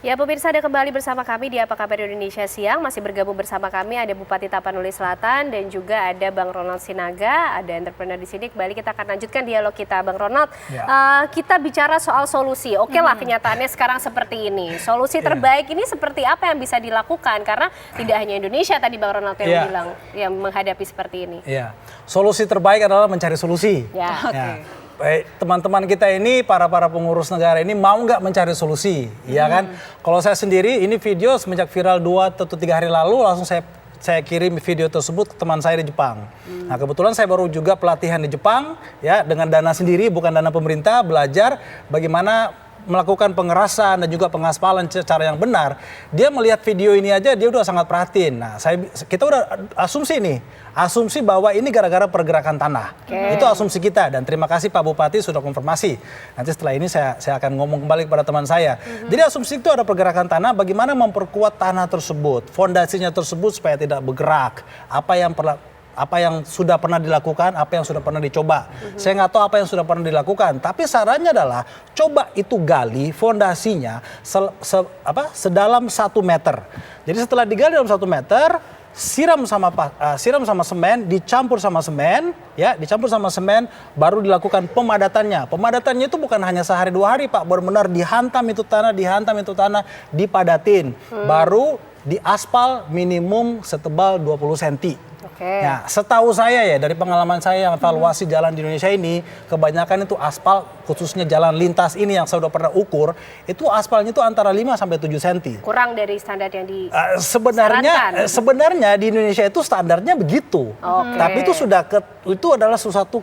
Ya, pemirsa, ada kembali bersama kami di Apa Kabar Indonesia Siang. Masih bergabung bersama kami ada Bupati Tapanuli Selatan dan juga ada Bang Ronald Sinaga, ada entrepreneur di sini. Kembali kita akan lanjutkan dialog kita, Bang Ronald. Ya. Kita bicara soal solusi. Oke lah, kenyataannya sekarang seperti ini. Solusi terbaik ini seperti apa yang bisa dilakukan? Karena tidak hanya Indonesia tadi Bang Ronald yang bilang yang menghadapi seperti ini. Iya, solusi terbaik adalah mencari solusi. Ya. Okay. Baik, teman-teman kita ini, para pengurus negara ini mau nggak mencari solusi, ya kan? Kalau saya sendiri, ini video semenjak viral 2 atau 3 hari lalu, langsung saya kirim video tersebut ke teman saya di Jepang. Nah, kebetulan saya baru juga pelatihan di Jepang, ya, dengan dana sendiri, bukan dana pemerintah, belajar bagaimana melakukan pengerasan dan juga pengaspalan secara yang benar. Dia melihat video ini aja, dia udah sangat perhatiin. Nah, kita udah asumsi bahwa ini gara-gara pergerakan tanah. Itu asumsi kita, dan terima kasih Pak Bupati sudah konfirmasi. Nanti setelah ini saya akan ngomong kembali kepada teman saya. Jadi asumsi itu ada pergerakan tanah, bagaimana memperkuat tanah tersebut, fondasinya tersebut supaya tidak bergerak. Apa yang sudah pernah dilakukan, apa yang sudah pernah dicoba. Saya nggak tahu apa yang sudah pernah dilakukan, tapi sarannya adalah coba itu gali fondasinya sedalam 1 meter. Jadi setelah digali dalam 1 meter, siram sama semen, dicampur sama semen, baru dilakukan pemadatannya. Pemadatannya itu bukan hanya sehari 2 hari, Pak, benar-benar dihantam itu tanah, dipadatin, baru diaspal minimum setebal 20 cm. Nah, setahu saya ya, dari pengalaman saya yang evaluasi jalan di Indonesia ini, kebanyakan itu aspal, khususnya jalan lintas ini yang saya udah pernah ukur, itu aspalnya itu antara 5 sampai 7 cm. Kurang dari standar yang sebenarnya di Indonesia itu standarnya begitu. Tapi itu itu adalah sesuatu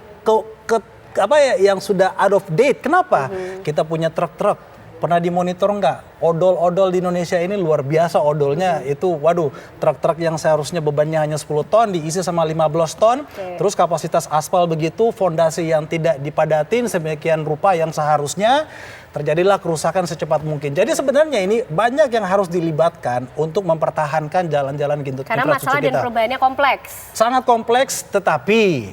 yang sudah out of date. Kenapa? Kita punya truk-truk. Pernah dimonitor nggak? Odol-odol di Indonesia ini luar biasa odolnya. Itu waduh, truk-truk yang seharusnya bebannya hanya 10 ton diisi sama 15 ton. Terus kapasitas aspal begitu, fondasi yang tidak dipadatin sedemikian rupa yang seharusnya, terjadilah kerusakan secepat mungkin. Jadi sebenarnya ini banyak yang harus dilibatkan untuk mempertahankan jalan-jalan infrastruktur kita. Karena masalah dan perubahannya kompleks. Sangat kompleks, tetapi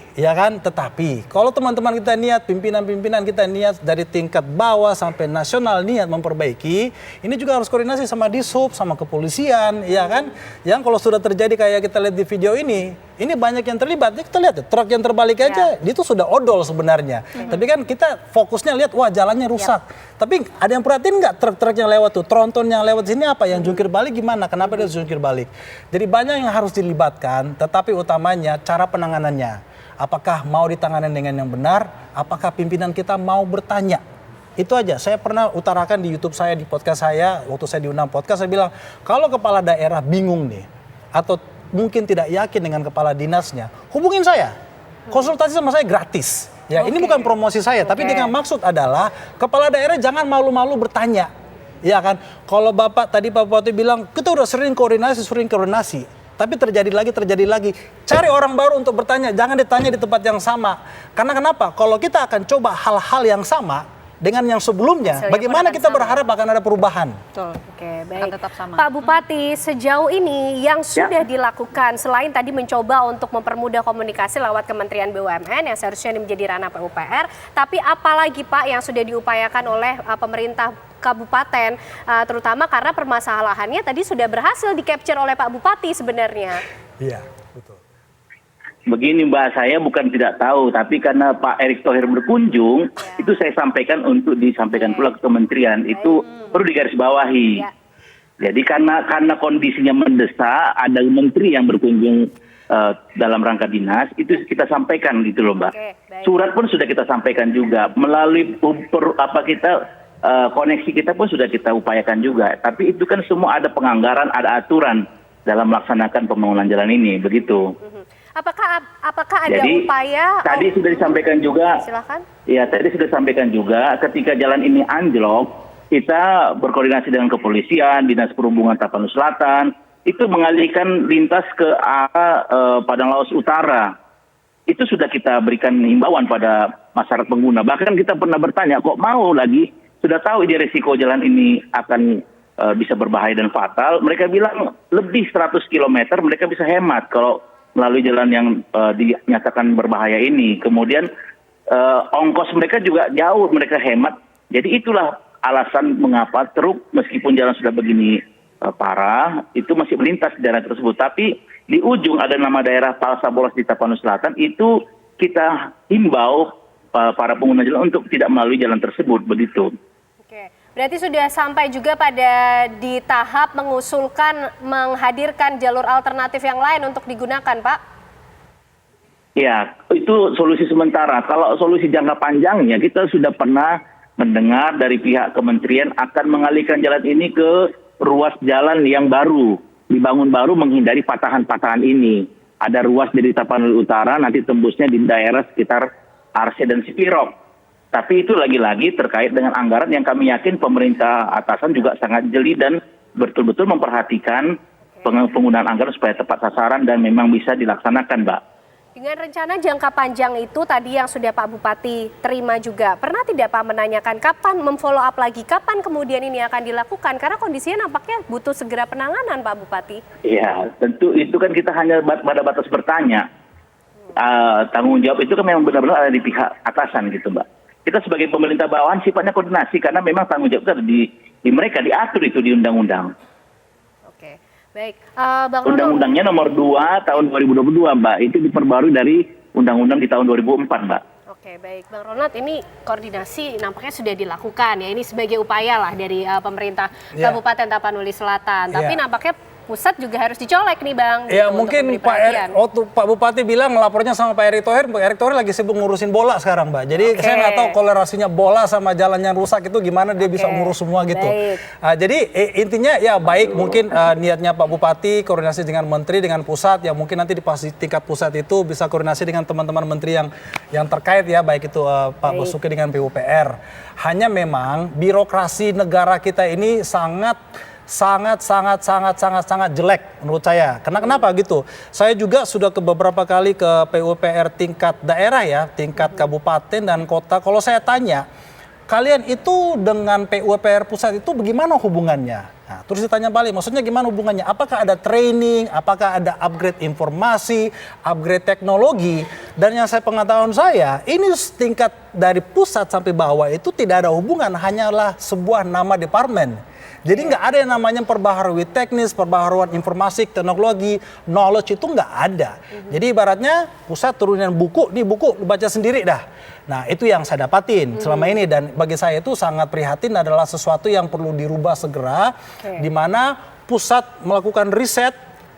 kalau teman-teman kita niat, pimpinan-pimpinan kita niat dari tingkat bawah sampai nasional niat memperbaiki, ini juga harus koordinasi sama Dishub, sama kepolisian, ya kan? Yang kalau sudah terjadi kayak kita lihat di video ini banyak yang terlibat. Kita lihat truk yang terbalik aja, itu sudah odol sebenarnya. Tapi kan kita fokusnya lihat, wah jalannya rusak. Tapi ada yang perhatiin nggak truk-truk yang lewat tuh, tronton yang lewat sini apa, yang jungkir balik gimana, kenapa dia jungkir balik. Jadi banyak yang harus dilibatkan, tetapi utamanya cara penanganannya. Apakah mau ditangani dengan yang benar, apakah pimpinan kita mau bertanya. Itu aja, saya pernah utarakan di YouTube saya, di podcast saya, waktu saya diundang podcast, saya bilang, kalau kepala daerah bingung nih, atau mungkin tidak yakin dengan kepala dinasnya, hubungin saya, konsultasi sama saya gratis. Ya, ini bukan promosi saya, tapi dengan maksud adalah kepala daerah jangan malu-malu bertanya. Ya kan, kalau Bapak tadi Pak Bupati bilang kita udah sering koordinasi, tapi terjadi lagi. Cari orang baru untuk bertanya, jangan ditanya di tempat yang sama. Karena kenapa? Kalau kita akan coba hal-hal yang sama dengan yang sebelumnya, bagaimana kita berharap akan ada perubahan? Betul. Oke, baik. Tetap sama. Pak Bupati, sejauh ini yang sudah dilakukan selain tadi mencoba untuk mempermudah komunikasi lewat Kementerian BUMN yang seharusnya ini menjadi ranah PUPR, tapi apalagi Pak yang sudah diupayakan oleh pemerintah kabupaten, terutama karena permasalahannya tadi sudah berhasil di-capture oleh Pak Bupati sebenarnya. Iya, betul. Begini Mbak, saya bukan tidak tahu, tapi karena Pak Erick Thohir berkunjung, itu saya sampaikan untuk disampaikan pula ke kementerian, itu perlu digarisbawahi. Jadi karena kondisinya mendesak, ada menteri yang berkunjung dalam rangka dinas, itu kita sampaikan gitu loh Mbak. Surat pun sudah kita sampaikan juga, melalui koneksi kita pun sudah kita upayakan juga. Tapi itu kan semua ada penganggaran, ada aturan dalam melaksanakan pembangunan jalan ini, begitu. Apakah ada upaya? Tadi sudah disampaikan juga. Silakan. Ya, tadi sudah disampaikan juga. Ketika jalan ini anjlok, kita berkoordinasi dengan kepolisian, Dinas Perhubungan Tapanuli Selatan, itu mengalihkan lintas ke arah Padang Lawas Utara. Itu sudah kita berikan himbauan pada masyarakat pengguna. Bahkan kita pernah bertanya, kok mau lagi? Sudah tahu ini risiko jalan ini akan bisa berbahaya dan fatal. Mereka bilang lebih 100 km mereka bisa hemat kalau melalui jalan yang dinyatakan berbahaya ini. Kemudian ongkos mereka juga jauh mereka hemat. Jadi itulah alasan mengapa truk meskipun jalan sudah begini parah, itu masih melintas di daerah tersebut. Tapi di ujung ada nama daerah Palsa Bolas di Tapanuli Selatan, itu kita himbau para pengguna jalan untuk tidak melalui jalan tersebut, begitu. Oke, berarti sudah sampai juga pada di tahap mengusulkan menghadirkan jalur alternatif yang lain untuk digunakan, Pak? Ya, itu solusi sementara. Kalau solusi jangka panjangnya, kita sudah pernah mendengar dari pihak kementerian akan mengalihkan jalan ini ke ruas jalan yang baru, dibangun baru menghindari patahan-patahan ini. Ada ruas dari Tapanuli Utara, nanti tembusnya di daerah sekitar Arse dan Sipirok. Tapi itu lagi-lagi terkait dengan anggaran yang kami yakin pemerintah atasan juga sangat jeli dan betul-betul memperhatikan penggunaan anggaran supaya tepat sasaran dan memang bisa dilaksanakan, Mbak. Dengan rencana jangka panjang itu tadi yang sudah Pak Bupati terima juga, pernah tidak Pak menanyakan kapan memfollow up lagi, kapan kemudian ini akan dilakukan? Karena kondisinya nampaknya butuh segera penanganan, Pak Bupati. Iya, tentu itu kan kita hanya pada batas bertanya. Tanggung jawab itu kan memang benar-benar ada di pihak atasan gitu, Mbak. Kita sebagai pemerintah bawahan sifatnya koordinasi karena memang tanggung jawab itu ada di mereka, diatur itu di undang-undang. Oke, baik. Bang Undang-undangnya nomor 2 tahun 2022, Mbak. Itu diperbarui dari undang-undang di tahun 2004, Mbak. Oke, baik. Bang Ronald, ini koordinasi nampaknya sudah dilakukan ya. Ini sebagai upaya lah dari pemerintah Kabupaten Tapanuli Selatan. Tapi nampaknya pusat juga harus dicolek nih, Bang. Ya gitu, mungkin Pak Bupati bilang ngelapornya sama Pak Erick Thohir. Pak Erick Thohir lagi sibuk ngurusin bola sekarang, Mbak. Jadi saya nggak tahu kolerasinya bola sama jalan yang rusak itu gimana dia bisa ngurus semua gitu. Jadi intinya ya baik mungkin niatnya Pak Bupati koordinasi dengan menteri, dengan pusat. Ya mungkin nanti di tingkat pusat itu bisa koordinasi dengan teman-teman menteri yang terkait ya, baik itu Pak Basuki dengan PUPR. Hanya memang birokrasi negara kita ini sangat jelek menurut saya. Kenapa gitu? Saya juga sudah beberapa kali ke PUPR tingkat daerah ya, tingkat kabupaten dan kota. Kalau saya tanya, kalian itu dengan PUPR pusat itu bagaimana hubungannya? Nah, terus ditanya balik, maksudnya gimana hubungannya? Apakah ada training? Apakah ada upgrade informasi, upgrade teknologi? Dan yang saya pengetahuan saya, ini tingkat dari pusat sampai bawah itu tidak ada hubungan, hanyalah sebuah nama departemen. Jadi nggak ada yang namanya perbaharui teknis, perbaharuan informasi, teknologi, knowledge itu nggak ada. Jadi ibaratnya pusat turunan buku, nih buku baca sendiri dah. Nah itu yang saya dapatin selama ini dan bagi saya itu sangat prihatin adalah sesuatu yang perlu dirubah segera. Di mana pusat melakukan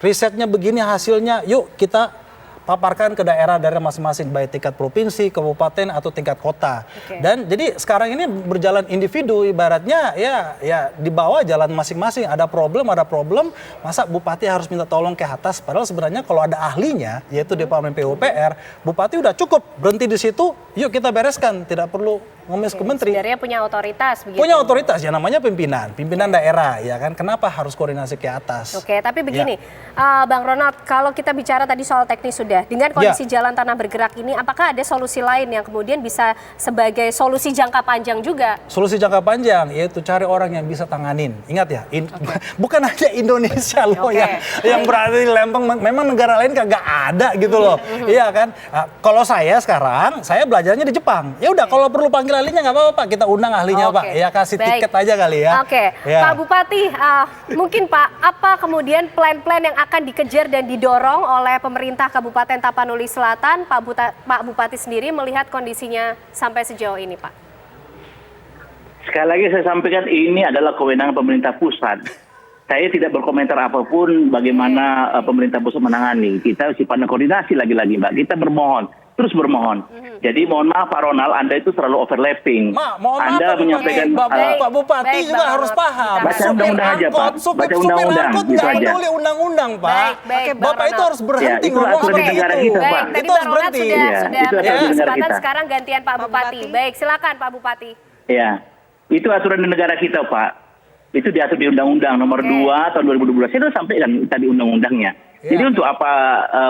risetnya begini hasilnya, yuk kita paparkan ke daerah-daerah masing-masing, baik tingkat provinsi, kabupaten, atau tingkat kota. Dan jadi sekarang ini berjalan individu, ibaratnya ya di bawah jalan masing-masing. Ada problem, masa Bupati harus minta tolong ke atas? Padahal sebenarnya kalau ada ahlinya, yaitu Departemen PUPR, Bupati udah cukup berhenti di situ, yuk kita bereskan, tidak perlu ngemis ke menteri. Sebenarnya punya otoritas begitu. Punya otoritas, ya namanya pimpinan daerah, ya kan? Kenapa harus koordinasi ke atas? Oke, tapi begini, Bang Ronald, kalau kita bicara tadi soal teknis sudah, dengan kondisi jalan tanah bergerak ini, apakah ada solusi lain yang kemudian bisa sebagai solusi jangka panjang juga? Solusi jangka panjang, yaitu cari orang yang bisa tanganin. Ingat ya, bukan hanya Indonesia loh yang berada di Lempeng, memang negara lain kagak ada gitu loh. Iya kan? Kalau saya sekarang, saya belajarnya di Jepang. Ya udah, kalau perlu panggil ahlinya nggak apa-apa, Pak. Kita undang ahlinya, Pak. Ya kasih tiket aja kali ya. Pak Bupati, mungkin Pak, apa kemudian plan-plan yang akan dikejar dan didorong oleh pemerintah Kabupaten Tapanuli Selatan, Pak Bupati sendiri melihat kondisinya sampai sejauh ini, Pak? Sekali lagi saya sampaikan ini adalah kewenangan pemerintah pusat. Saya tidak berkomentar apapun bagaimana pemerintah pusat menangani. Kita sifatnya koordinasi lagi-lagi, Mbak. Kita bermohon, terus bermohon. Jadi mohon maaf Pak Ronald, Anda itu terlalu overlapping. Anda menyampaikan Pak Bupati juga harus paham. Baca undang-undang aja, Pak. Baca undang-undang gitu aja. Nggak peduli undang-undang, Pak. Bapak itu harus berhenti ngomong seperti itu. Baik, tadi Pak Ronald sudah kesempatan, kita. sekarang gantian Pak Bupati. Baik, silakan Pak Bupati. Ya, itu aturan di negara kita, Pak. Itu diatur di Undang-Undang nomor 2 tahun 2012. Saya sudah sampaikan tadi undang-undangnya. Jadi untuk apa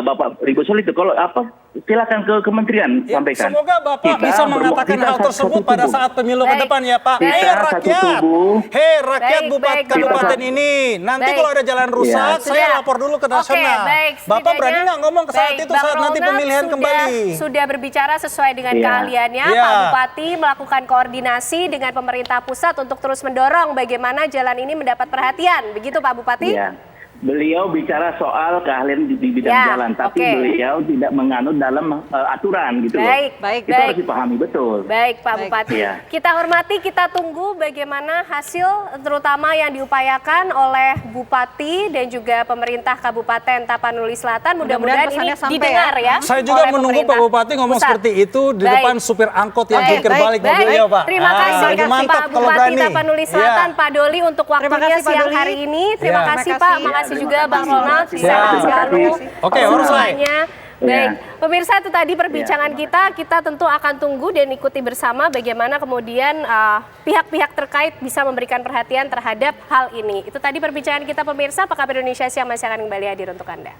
Bapak ribut soal itu? Kalau apa silakan ke kementerian Ya, sampaikan. semoga Bapak bisa mengatakan kita hal satu tersebut tubuh. pada saat pemilu ke Baik. depan ya Pak. Baik. Hei Kita satu rakyat, tubuh. hei rakyat Baik, Bupati baik, Kabupaten baik. ini, nanti Baik. kalau ada jalan rusak, Sudah. saya lapor dulu ke nasional. Oke, baik. Bapak berani Setidaknya- nggak ngomong ke saat baik, itu Bang saat nanti Ronald pemilihan kembali? Sudah berbicara sesuai dengan Iya. keahliannya, Iya. Pak Bupati melakukan koordinasi dengan pemerintah pusat untuk terus mendorong bagaimana jalan ini mendapat perhatian. Begitu Pak Bupati? Ya. Beliau bicara soal keahlian di bidang Ya, jalan, tapi oke. beliau tidak menganut dalam aturan gitu loh. Baik, Itu harus dipahami betul. Baik Pak Baik. Bupati, Iya. kita hormati, kita tunggu bagaimana hasil terutama yang diupayakan oleh Bupati dan juga pemerintah Kabupaten Tapanuli Selatan. Mudah-mudahan ini Mudah-mudahan pesannya sampai didengar ya. ya. Saya juga oleh menunggu Pak pemerintah Bupati ngomong pusat. seperti itu di Baik. depan supir angkot yang Baik, jungkir baik, balik Baik, mobilnya Pak. terima kasih lebih mantap Pak kalau Bupati berani. Tapanuli Iya. Selatan, Pak Doli untuk waktunya kasih, Pak siang Doli. hari ini. Terima Ya. kasih Terima Pak, kasih. makasih Ya, juga terima Bang kasih. Ronald, Ya, sehat terima selalu. kasih. Oke, urus lagi. semuanya. Baik, pemirsa itu tadi perbincangan kita tentu akan tunggu dan ikuti bersama bagaimana kemudian pihak-pihak terkait bisa memberikan perhatian terhadap hal ini. Itu tadi perbincangan kita pemirsa, Apa Kabar Indonesia Siang masih akan kembali hadir untuk Anda.